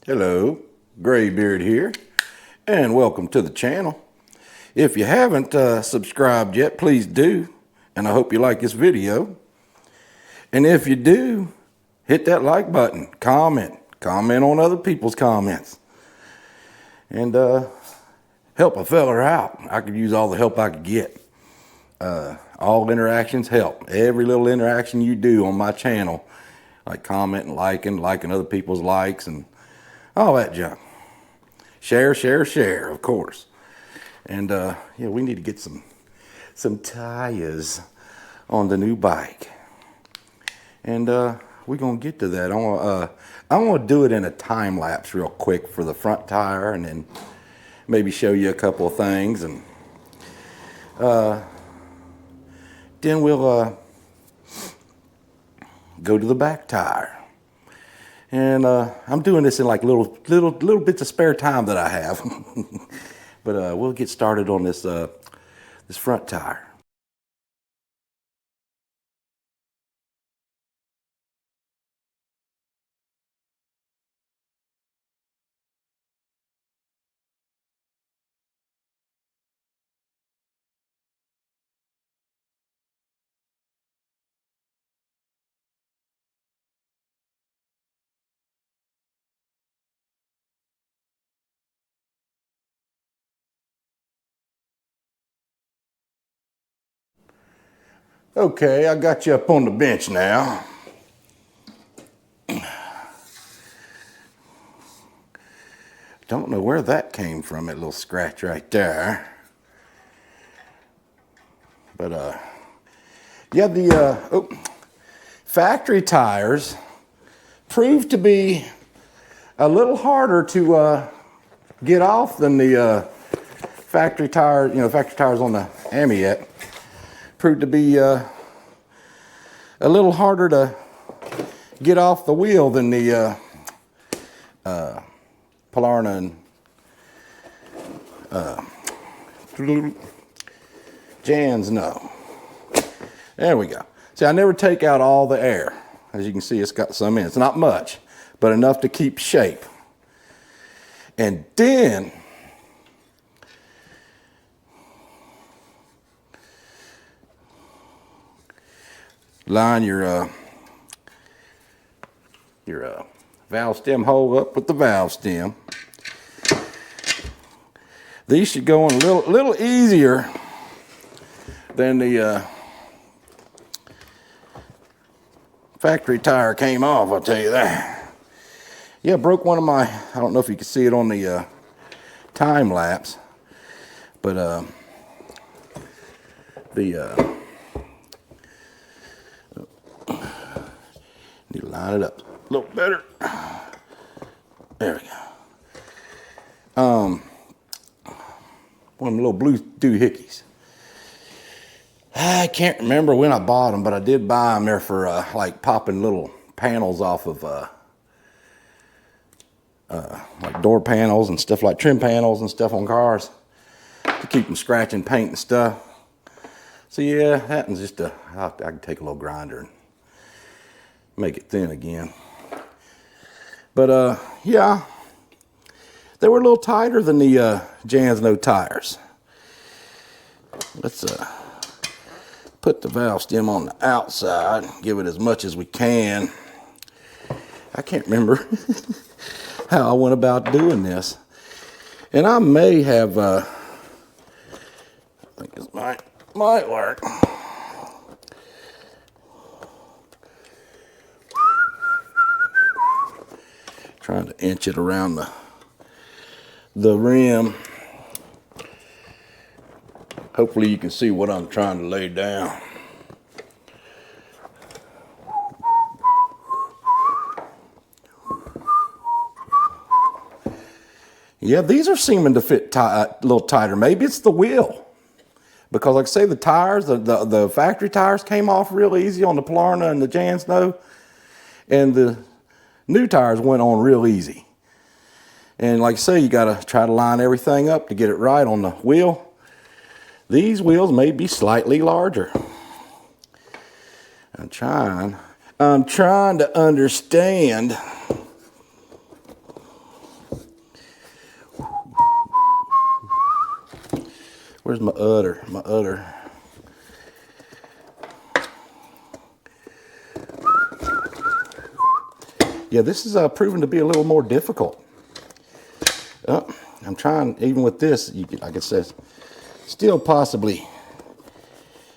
Hello, Graybeard here, and welcome to the channel. If you haven't subscribed yet, please do, and I hope you like this video. And if you do, hit that like button, comment on other people's comments, and help a feller out. I could use all the help I could get. All interactions help. Every little interaction you do on my channel, like commenting, liking other people's likes, and all that junk. Share, of course. And yeah, we need to get some tires on the new bike. And we're gonna get to that. I want to do it in a time lapse real quick for the front tire, and then maybe show you a couple of things, and then we'll go to the back tire. And I'm doing this in like little bits of spare time that I have. But we'll get started on this this front tire. Okay, I got you up on the bench now. Don't know where that came from, that little scratch right there. But yeah, the factory tires proved to be a little harder to get off than the factory tire. Factory tires on the Amyet proved to be a little harder to get off the wheel than the Polarna and Jans. No. There we go. See, I never take out all the air. As you can see, it's got some in. It's not much, but enough to keep shape. And then line your valve stem hole up with the valve stem. These should go in a little easier than the factory tire came off, I'll tell you that. Yeah, broke one of my, I don't know if you can see it on the time lapse, but need to line it up a little better. There we go. One of them little blue doohickeys. I can't remember when I bought them, but I did buy them there for like popping little panels off of like door panels and stuff, like trim panels and stuff on cars to keep them scratching paint and stuff. So yeah, that one's just I can take a little grinder and make it thin again. But yeah, they were a little tighter than the Jans No tires. Let's put the valve stem on the outside, give it as much as we can. I can't remember how I went about doing this, and I may have I think this might work. Trying to inch it around the rim. Hopefully you can see what I'm trying to lay down. Yeah, these are seeming to fit a little tighter. Maybe it's the wheel. Because like I say, the tires, the factory tires came off real easy on the Polarna and the Jans No. And the new tires went on real easy. And like I say, you gotta try to line everything up to get it right on the wheel. These wheels may be slightly larger. I'm trying to understand Where's my udder? My udder. Yeah, this is proven to be a little more difficult. I'm trying, even with this, you can, like I said, still possibly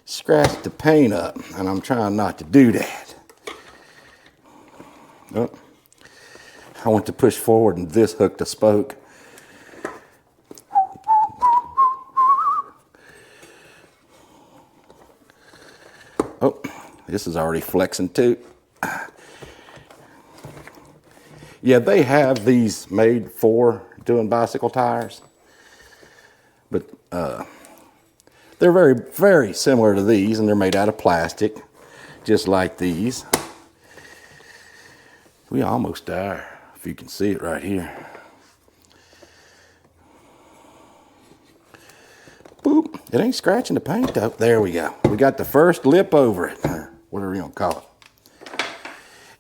scratch the paint up, and I'm trying not to do that. I went to push forward, and this hooked a spoke. Oh, this is already flexing too. Yeah, they have these made for doing bicycle tires, but they're very, very similar to these, and they're made out of plastic, just like these. We almost there, if you can see it right here. Boop, it ain't scratching the paint though. There we go. We got the first lip over it, or whatever you want to call it.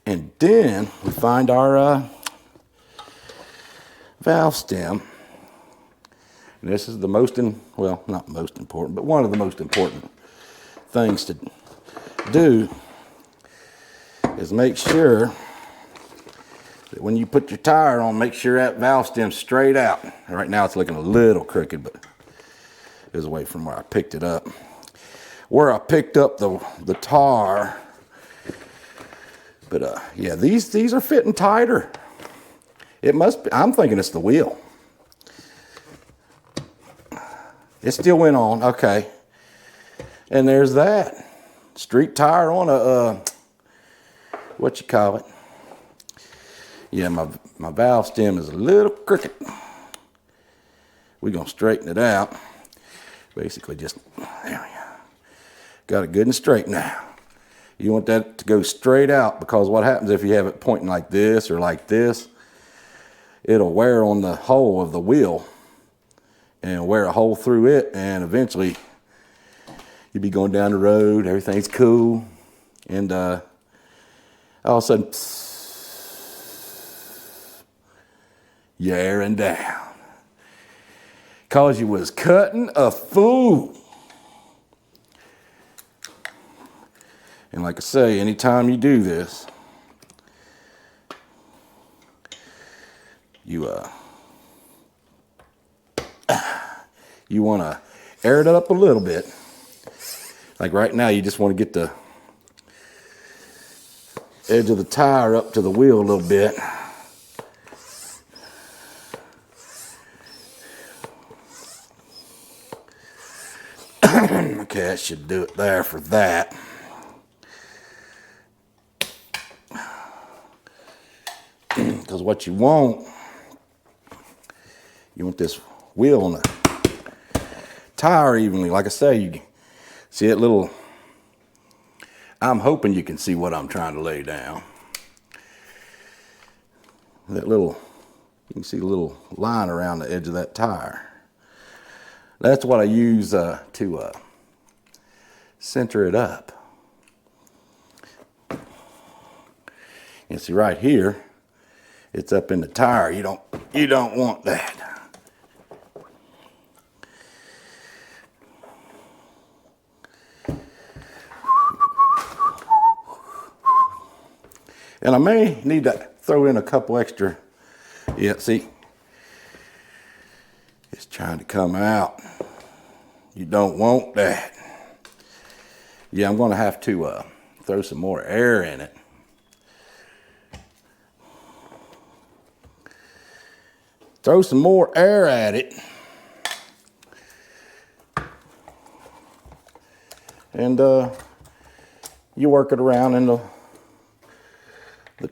And then we find our valve stem. And this is the most, well, not most important, but one of the most important things to do is make sure that when you put your tire on, make sure that valve stem's straight out. And right now it's looking a little crooked, but it was away from where I picked it up. Where I picked up the tar. But yeah, these are fitting tighter. It must be, I'm thinking it's the wheel. It still went on, okay. And there's that. Street tire on a, what you call it? Yeah, my valve stem is a little crooked. We're gonna straighten it out. Basically just, there we go. Got it good and straight now. You want that to go straight out, because what happens if you have it pointing like this or like this, it'll wear on the hole of the wheel and wear a hole through it, and eventually you'll be going down the road, everything's cool, and all of a sudden, you're airing down. Because you was cutting a fool. And like I say, anytime you do this, you want to air it up a little bit. Like right now, you just want to get the edge of the tire up to the wheel a little bit. Okay, that should do it there for that. Because what you want this wheel on the tire evenly. Like I say, you see that little, I'm hoping you can see what I'm trying to lay down. That little, you can see a little line around the edge of that tire. That's what I use to center it up. You see right here, it's up in the tire. You don't want that. And I may need to throw in a couple extra. Yeah, see, it's trying to come out. You don't want that. Yeah, I'm going to have to throw some more air in it. Throw some more air at it. And you work it around in the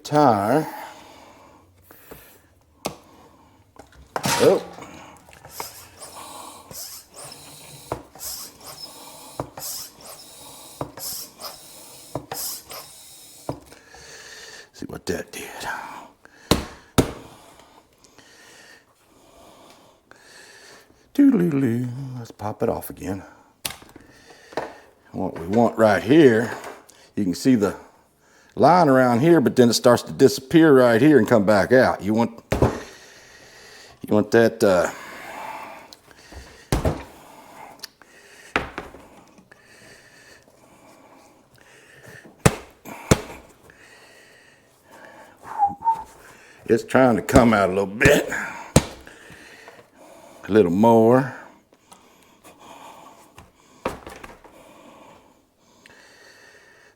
tire. Oh. See what that did. Doodle-doo. Let's pop it off again. What we want right here, you can see the line around here, but then it starts to disappear right here and come back out. You want that It's trying to come out a little bit. A little more.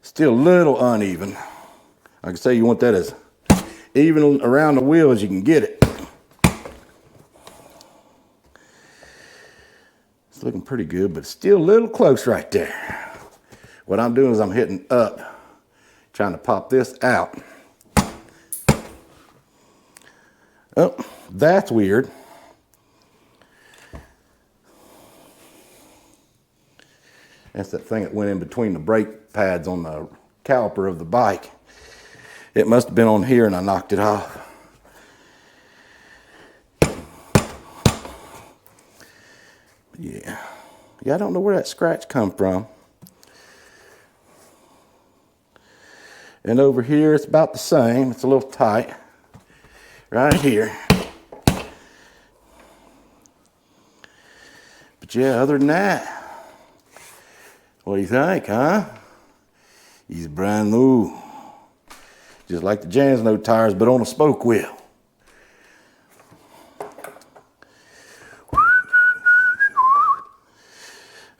Still a little uneven. Like I say, you want that as even around the wheel as you can get it. It's looking pretty good, but it's still a little close right there. What I'm doing is I'm hitting up, trying to pop this out. Oh, that's weird. That's that thing that went in between the brake pads on the caliper of the bike. It must have been on here and I knocked it off. Yeah, I don't know where that scratch come from. And over here, it's about the same. It's a little tight right here. But yeah, other than that, what do you think, huh? He's brand new. Just like the Jansno tires, but on a spoke wheel.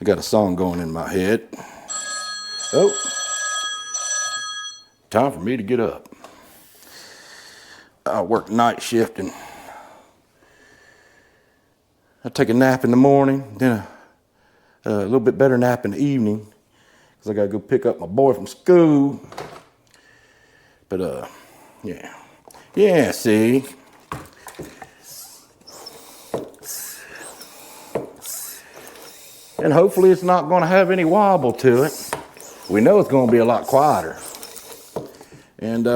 I got a song going in my head. Oh, time for me to get up. I work night shift and I take a nap in the morning, then a little bit better nap in the evening because I gotta go pick up my boy from school. But yeah, see. And hopefully it's not gonna have any wobble to it. We know it's gonna be a lot quieter. And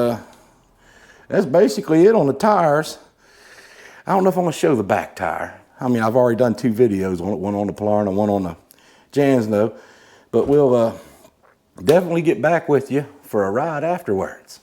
that's basically it on the tires. I don't know if I'm gonna show the back tire. I mean, I've already done 2 videos on it, one on the Polar and one on the Jansno, but we'll definitely get back with you for a ride afterwards.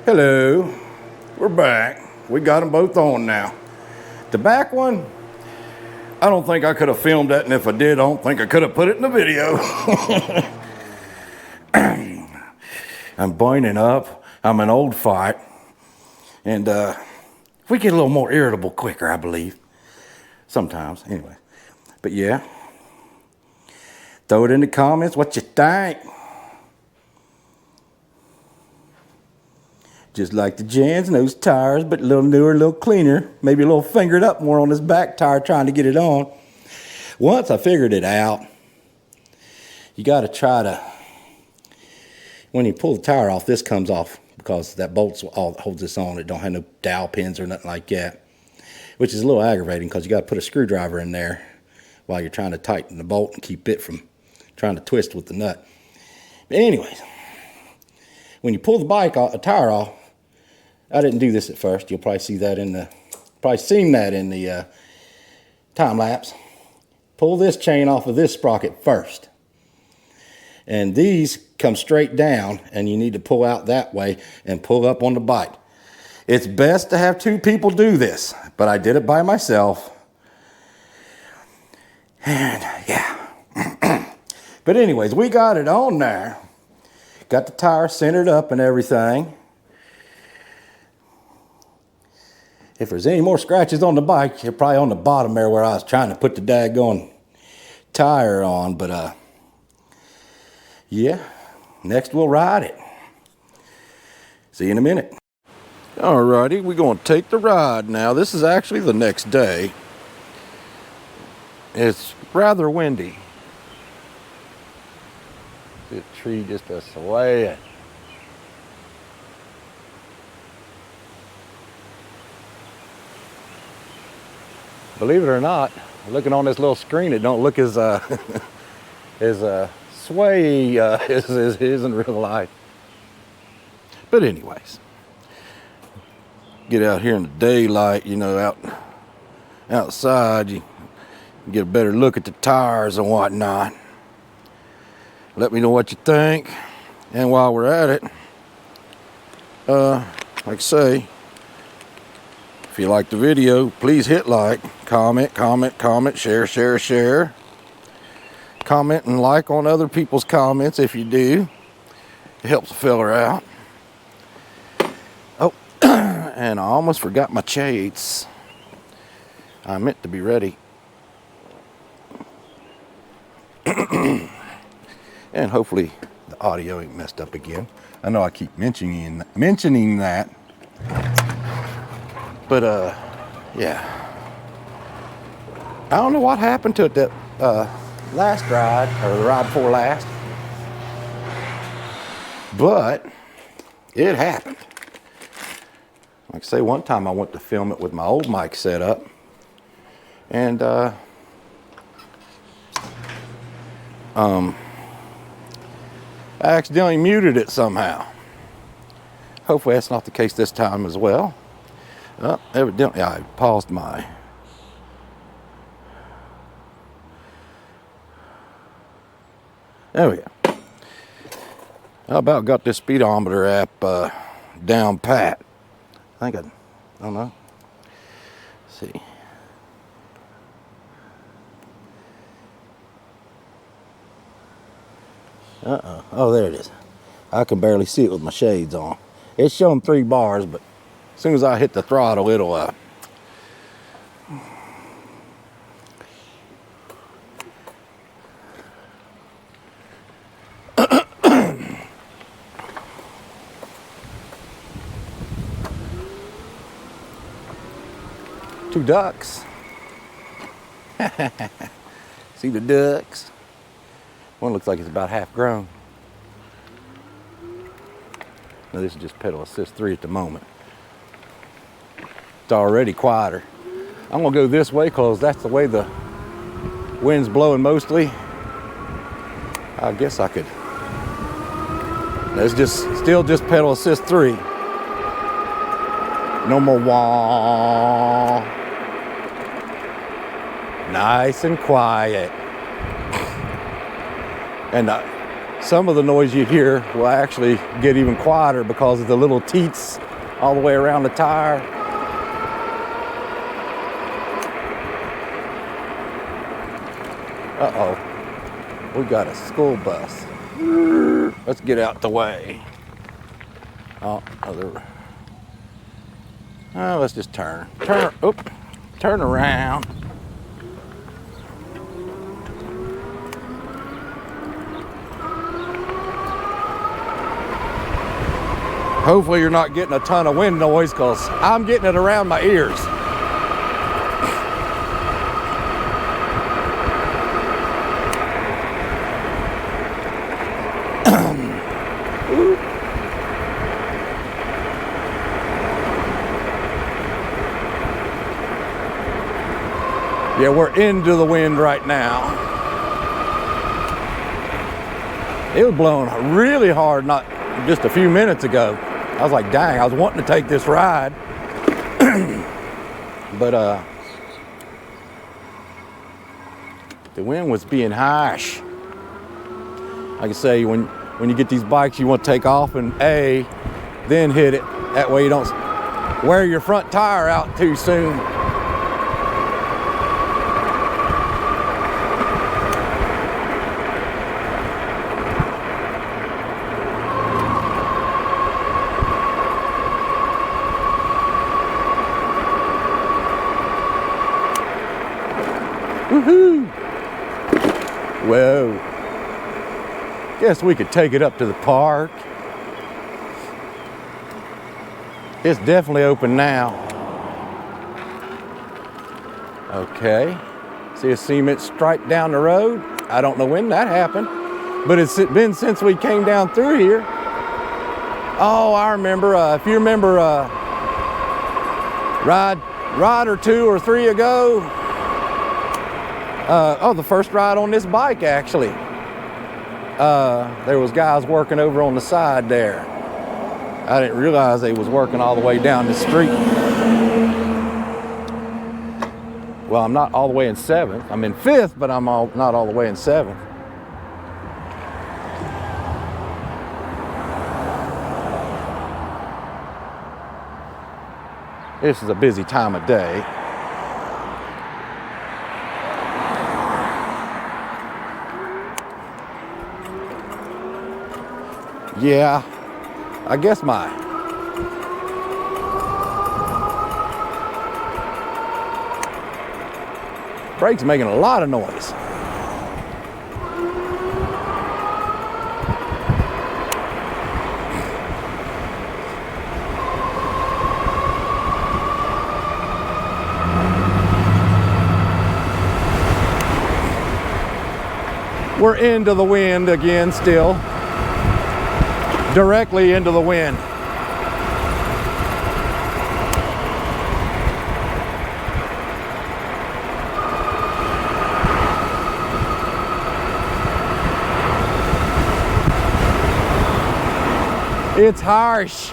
Hello, we're back. We got them both on now. The back one, I don't think I could have filmed that, and if I did, I don't think I could have put it in the video. I'm burning up. I'm an old fart. And we get a little more irritable quicker, I believe. Sometimes, anyway. But yeah, throw it in the comments what you think. Just like the Jansno's tires, but a little newer, a little cleaner. Maybe a little fingered up more on this back tire trying to get it on. Once I figured it out, you got to try to, when you pull the tire off, this comes off because that bolt's all that holds this on. It don't have no dowel pins or nothing like that, which is a little aggravating because you got to put a screwdriver in there while you're trying to tighten the bolt and keep it from trying to twist with the nut. But anyways, when you pull the bike off, a tire off, I didn't do this at first. You'll probably see that in the time lapse. Pull this chain off of this sprocket first. And these come straight down and you need to pull out that way and pull up on the bike. It's best to have 2 people do this, but I did it by myself. And yeah. But anyways, we got it on there. Got the tire centered up and everything. If there's any more scratches on the bike, they're probably on the bottom there where I was trying to put the daggone tire on. But yeah, next we'll ride it. See you in a minute. Alrighty, we're going to take the ride now. This is actually the next day. It's rather windy. The tree just a swaying. Believe it or not, looking on this little screen, it don't look as as sway as it is in real life. But anyways, get out here in the daylight, you know, outside, you get a better look at the tires and whatnot. Let me know what you think. And while we're at it, like I say, if you like the video, please hit like, comment, share. Comment and like on other people's comments if you do. It helps a feller out. Oh, and I almost forgot my shades. I meant to be ready. And hopefully the audio ain't messed up again. I know I keep mentioning that. But yeah. I don't know what happened to it that last ride, or the ride before last. But it happened. Like I say, one time I went to film it with my old mic set up. And I accidentally muted it somehow. Hopefully that's not the case this time as well. Evidently I paused my there we go. I about got this speedometer app down pat. I don't know. Let's see. Oh, there it is. I can barely see it with my shades on. It's showing 3 bars, but as soon as I hit the throttle, it'll two ducks. See the ducks? One looks like it's about half grown. Now this is just pedal assist 3 at the moment. It's already quieter. I'm gonna go this way because that's the way the wind's blowing mostly. I guess I could. It's still just pedal assist 3. No more wah. Nice and quiet. And some of the noise you hear will actually get even quieter because of the little teats all the way around the tire. Uh-oh, we got a school bus. Let's get out the way. Let's just turn around. Hopefully you're not getting a ton of wind noise because I'm getting it around my ears. Yeah, we're into the wind right now. It was blowing really hard not just a few minutes ago. I was like, dang, I was wanting to take this ride. But the wind was being harsh. Like I say, when you get these bikes, you want to take off and then hit it. That way you don't wear your front tire out too soon. Woohoo! Whoa. Guess we could take it up to the park. It's definitely open now. Okay. See a cement stripe down the road? I don't know when that happened, but it's been since we came down through here. Oh, I remember. If you remember ride or 2 or 3 ago. The first ride on this bike, actually. There was guys working over on the side there. I didn't realize they was working all the way down the street. Well, I'm not all the way in 7th. I'm in 5th, but I'm not all the way in 7th. This is a busy time of day. Yeah, I guess my brake's making a lot of noise. We're into the wind again still. Directly into the wind. It's harsh.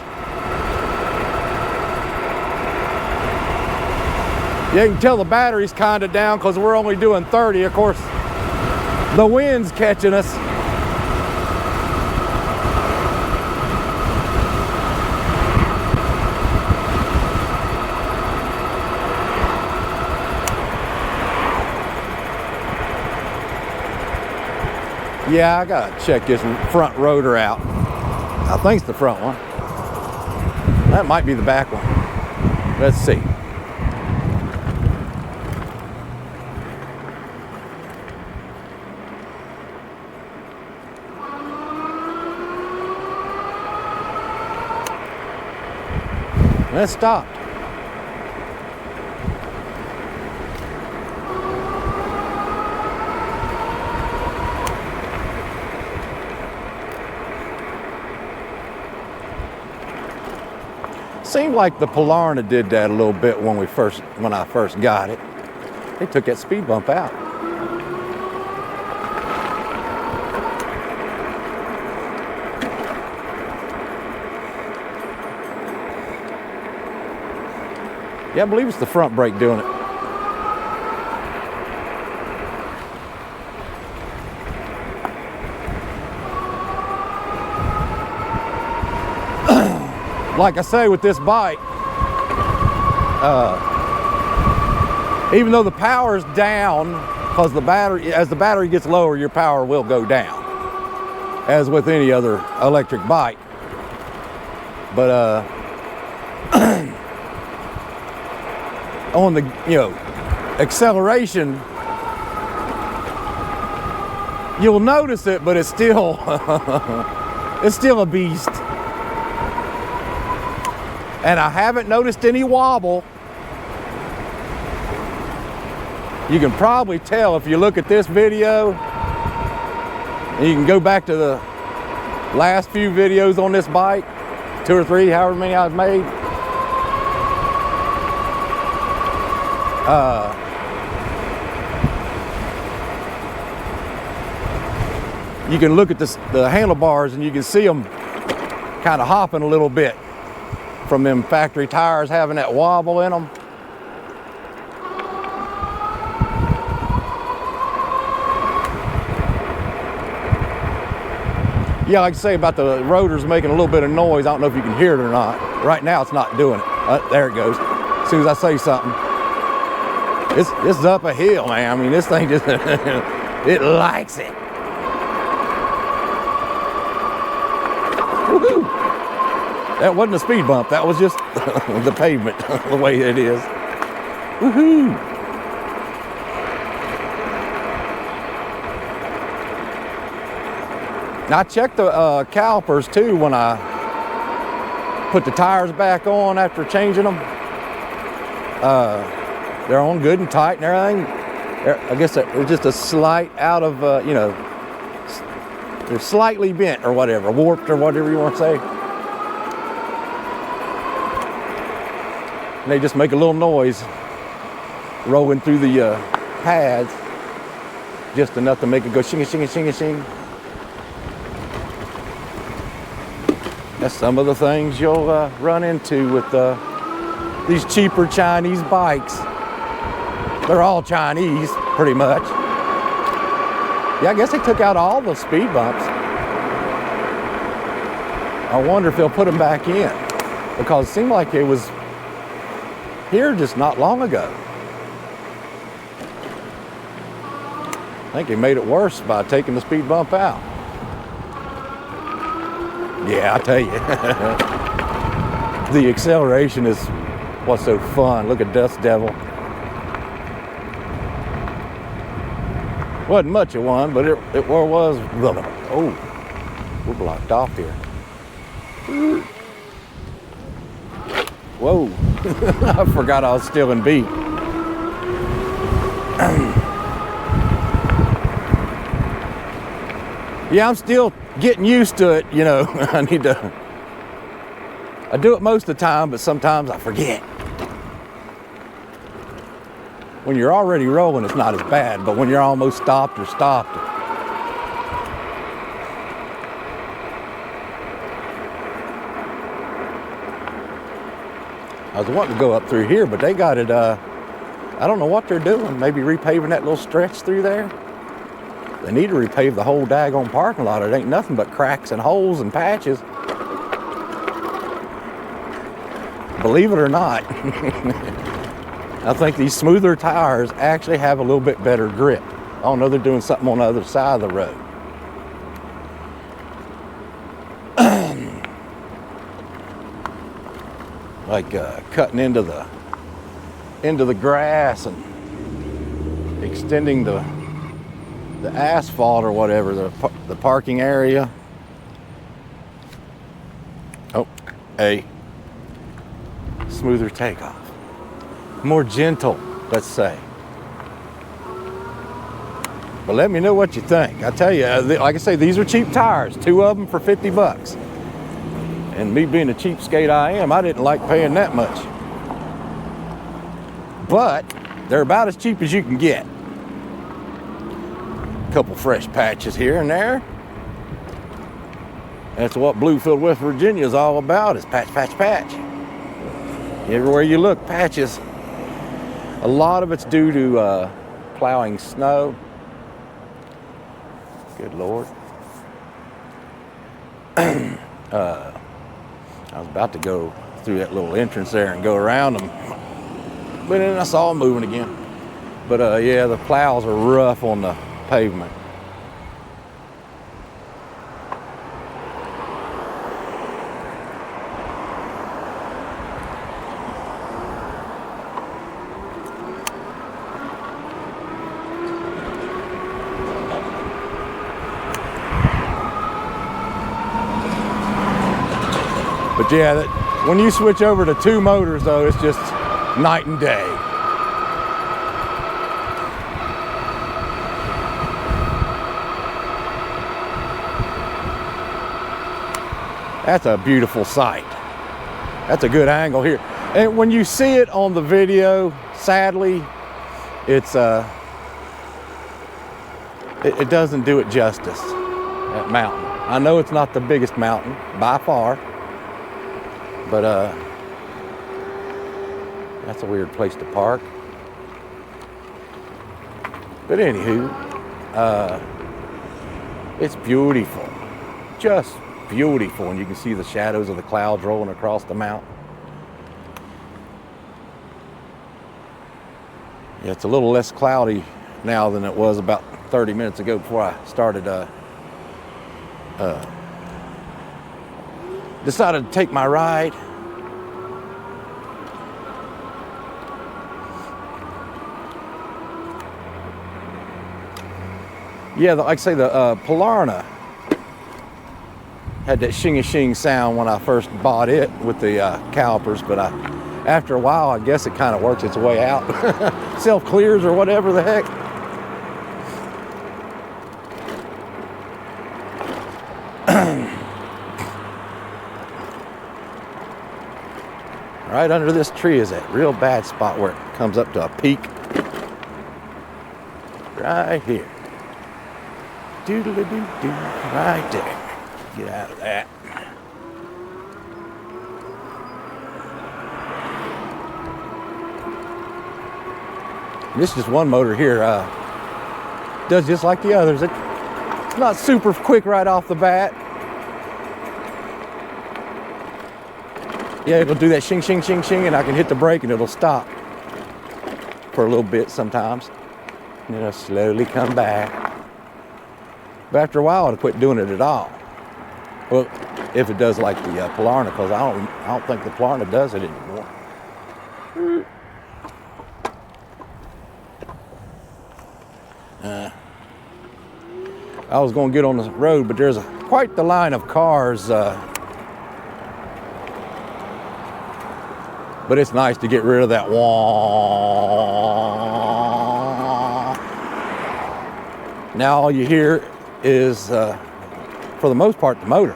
You can tell the battery's kind of down because we're only doing 30. Of course, the wind's catching us. Yeah, I gotta check this front rotor out. I think it's the front one. That might be the back one. Let's see. Let's stop. Seemed like the Polarna did that a little bit when I first got it. They took that speed bump out. Yeah, I believe it's the front brake doing it. Like I say, with this bike, even though the power's down, because as the battery gets lower, your power will go down, as with any other electric bike. But on the acceleration, you'll notice it, but it's still it's still a beast. And I haven't noticed any wobble. You can probably tell if you look at this video, and you can go back to the last few videos on this bike, 2 or 3, however many I've made. You can look at the handlebars and you can see them kind of hopping a little bit from them factory tires having that wobble in them. Yeah, like I say about the rotors making a little bit of noise. I don't know if you can hear it or not. Right now it's not doing it. There it goes. As soon as I say something. This is up a hill, man. I mean, this thing just, it likes it. Woohoo! That wasn't a speed bump. That was just the pavement, the way it is. Woohoo! Now I checked the calipers too when I put the tires back on after changing them. They're on good and tight and everything. I guess it's just a slight out of, you know, they're slightly bent or whatever, warped or whatever you want to say. And they just make a little noise rolling through the pads, just enough to make it go shing, shing, shing, shing. That's some of the things you'll run into with these cheaper Chinese bikes. They're all Chinese, pretty much. Yeah, I guess they took out all the speed bumps. I wonder if they'll put them back in, because it seemed like it was here just not long ago. I think they made it worse by taking the speed bump out. Yeah, I tell you. The acceleration is what's so fun. Look at Dust Devil. Wasn't much of one, but it was. Oh, we're blocked off here. Whoa. I forgot I was still in B. Yeah, I'm still getting used to it, you know. I do it most of the time, but sometimes I forget. When you're already rolling, it's not as bad, but when you're almost stopped or stopped. I was wanting to go up through here, but they got it, I don't know what they're doing. Maybe repaving that little stretch through there. They need to repave the whole daggone parking lot. It ain't nothing but cracks and holes and patches. Believe it or not, I think these smoother tires actually have a little bit better grip. I don't know, they're doing something on the other side of the road. Like cutting into the grass and extending the asphalt or whatever, the parking area. Oh, a smoother takeoff. More gentle, let's say. But let me know what you think. I tell you, like I say, these are cheap tires. 2 of them for 50 bucks. And me being a cheapskate I am, I didn't like paying that much. But they're about as cheap as you can get. Couple fresh patches here and there. That's what Bluefield, West Virginia is all about, is patch, patch, patch. Everywhere you look, patches. A lot of it's due to plowing snow. Good Lord. I was about to go through that little entrance there and go around them, but then I saw them moving again. But yeah, the plows are rough on the pavement. But yeah, when you switch over to 2 motors though, it's just night and day. That's a beautiful sight. That's a good angle here. And when you see it on the video, sadly, it's it doesn't do it justice, that mountain. I know it's not the biggest mountain by far, but that's a weird place to park. But anywho, it's beautiful, just beautiful, and you can see the shadows of the clouds rolling across the mountain. Yeah, it's a little less cloudy now than it was about 30 minutes ago before I started decided to take my ride. Yeah, like I say, the Polarna had that shing-a-shing sound when I first bought it with the calipers, but after a while, I guess it kind of works its way out. Self-clears or whatever the heck. Right under this tree is that real bad spot where it comes up to a peak. Right here. Doodle-a-doo-doo. Right there. Get out of that. This is just one motor here. Does just like the others. It's not super quick right off the bat. Yeah, it'll do that shing, shing, shing, shing, and I can hit the brake and it'll stop for a little bit sometimes. And it'll slowly come back. But after a while, it'll quit doing it at all. Well, if it does like the Polarna, because I don't think the Polarna does it anymore. I was going to get on the road, but there's quite the line of cars. But it's nice to get rid of that wah. Now all you hear is, for the most part, the motor.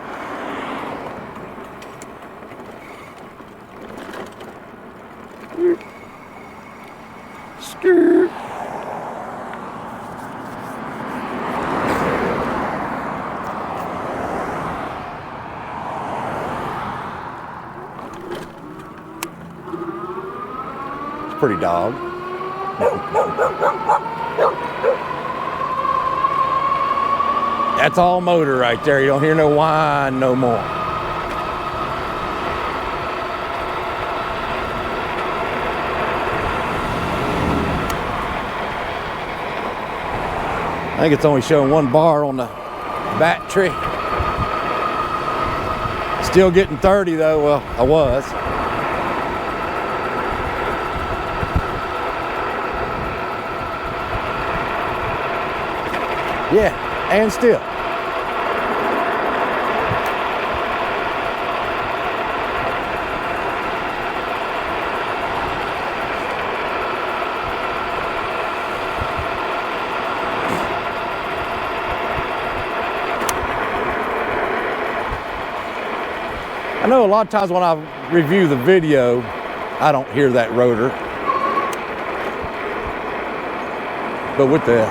Skirt. Pretty dog. That's all motor right there. You don't hear no whine no more. I think it's only showing one bar on the battery. Still getting 30 though. Well, I was. Yeah, and still. I know a lot of times when I review the video, I don't hear that rotor. But with the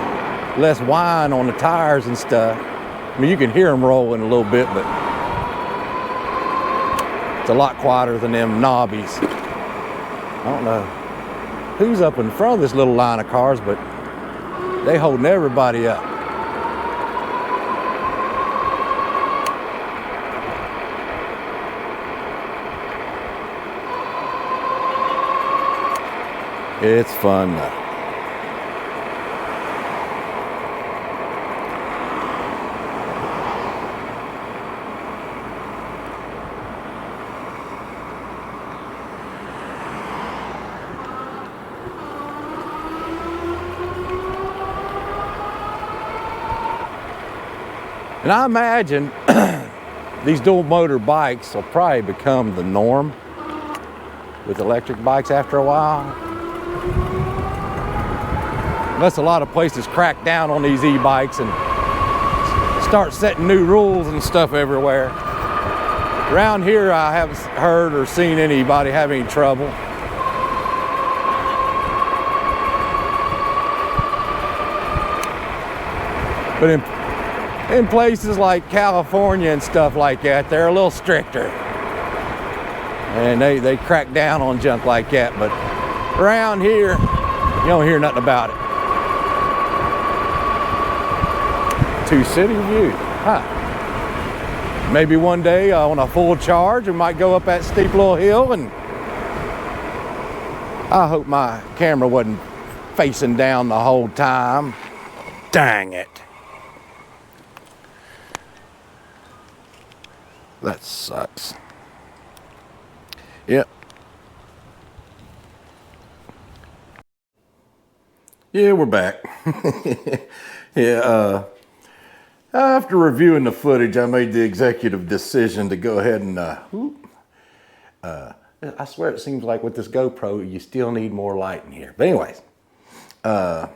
less whine on the tires and stuff, I mean, you can hear them rolling a little bit, but it's a lot quieter than them knobbies. I don't know who's up in front of this little line of cars, but they holding everybody up. It's fun though. And I imagine these dual motor bikes will probably become the norm with electric bikes after a while. Unless a lot of places crack down on these e-bikes and start setting new rules and stuff everywhere. Around here, I haven't heard or seen anybody have any trouble. But in places like California and stuff like that, they're a little stricter. And they crack down on junk like that. But around here, you don't hear nothing about it. Two-city view, huh? Maybe one day on a full charge, we might go up that steep little hill, and I hope my camera wasn't facing down the whole time. Dang it. That sucks. Yep. Yeah, we're back. Yeah, After reviewing the footage, I made the executive decision to go ahead and, I swear it seems like with this GoPro, you still need more light in here. But anyways, yeah,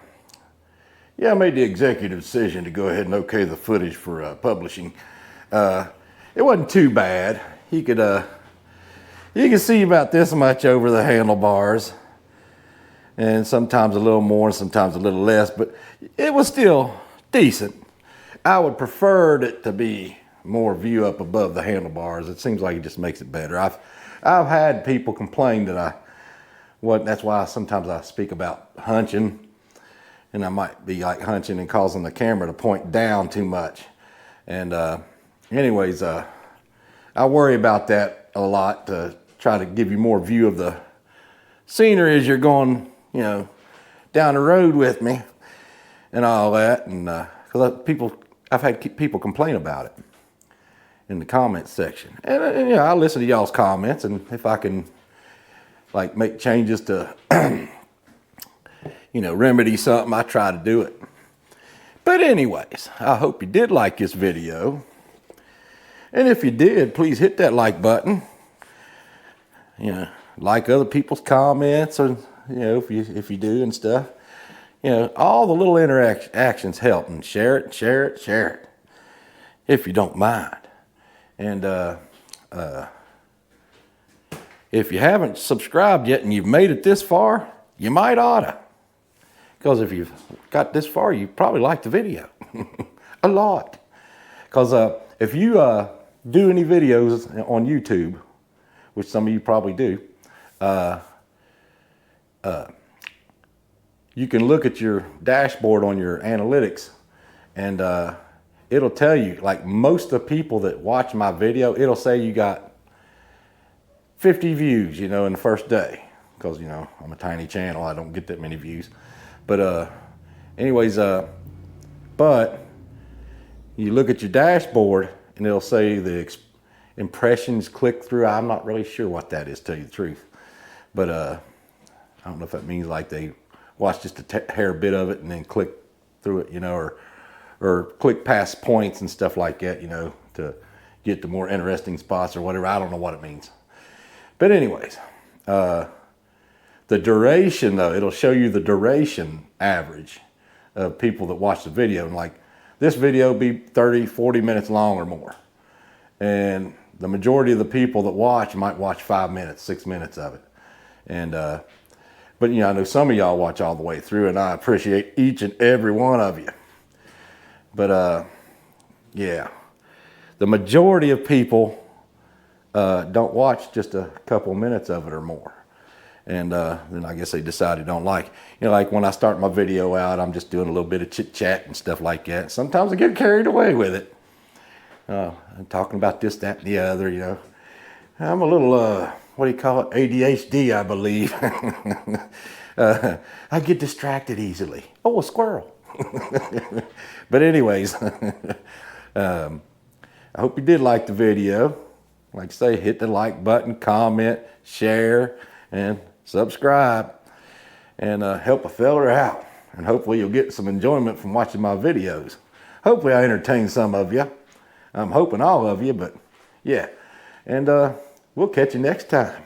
I made the executive decision to go ahead and okay the footage for publishing. It wasn't too bad. You could see about this much over the handlebars, and sometimes a little more, and sometimes a little less, but it was still decent. I would prefer it to be more view up above the handlebars. It seems like it just makes it better. I've had people complain that that's why sometimes I speak about hunching, and I might be like hunching and causing the camera to point down too much. And anyways, I worry about that a lot to try to give you more view of the scenery as you're going, down the road with me and all that. And because I've had people complain about it in the comments section, and I listen to y'all's comments, and if I can like make changes to remedy something, I try to do it. But anyways, I hope you did like this video, and if you did, please hit that like button. Like other people's comments, or if you do and stuff. All the little interactions help, and share it, if you don't mind. And if you haven't subscribed yet and you've made it this far, you might oughta. Because if you've got this far, you probably like the video a lot. Because if you do any videos on YouTube, which some of you probably do, you can look at your dashboard on your analytics, and it'll tell you, like most of the people that watch my video, it'll say you got 50 views, in the first day. Because, I'm a tiny channel, I don't get that many views. But anyways, but you look at your dashboard and it'll say the impressions click through. I'm not really sure what that is, to tell you the truth. But I don't know if that means like they watch just a hair bit of it and then click through it, or click past points and stuff like that, to get to more interesting spots or whatever. I don't know what it means. But anyways, the duration though, it'll show you the duration average of people that watch the video. And like this video be 30, 40 minutes long or more. And the majority of the people that watch might watch 5 minutes, 6 minutes of it. And, but I know some of y'all watch all the way through, and I appreciate each and every one of you. But yeah, the majority of people don't watch just a couple minutes of it or more. And then I guess they decide they don't like. Like when I start my video out, I'm just doing a little bit of chit chat and stuff like that. Sometimes I get carried away with it. I'm talking about this, that, and the other, I'm a little, what do you call it? ADHD, I believe. I get distracted easily. Oh, a squirrel. But anyways, I hope you did like the video. Like I say, hit the like button, comment, share, and subscribe. And help a feller out. And hopefully you'll get some enjoyment from watching my videos. Hopefully I entertain some of you. I'm hoping all of you, but yeah. And we'll catch you next time.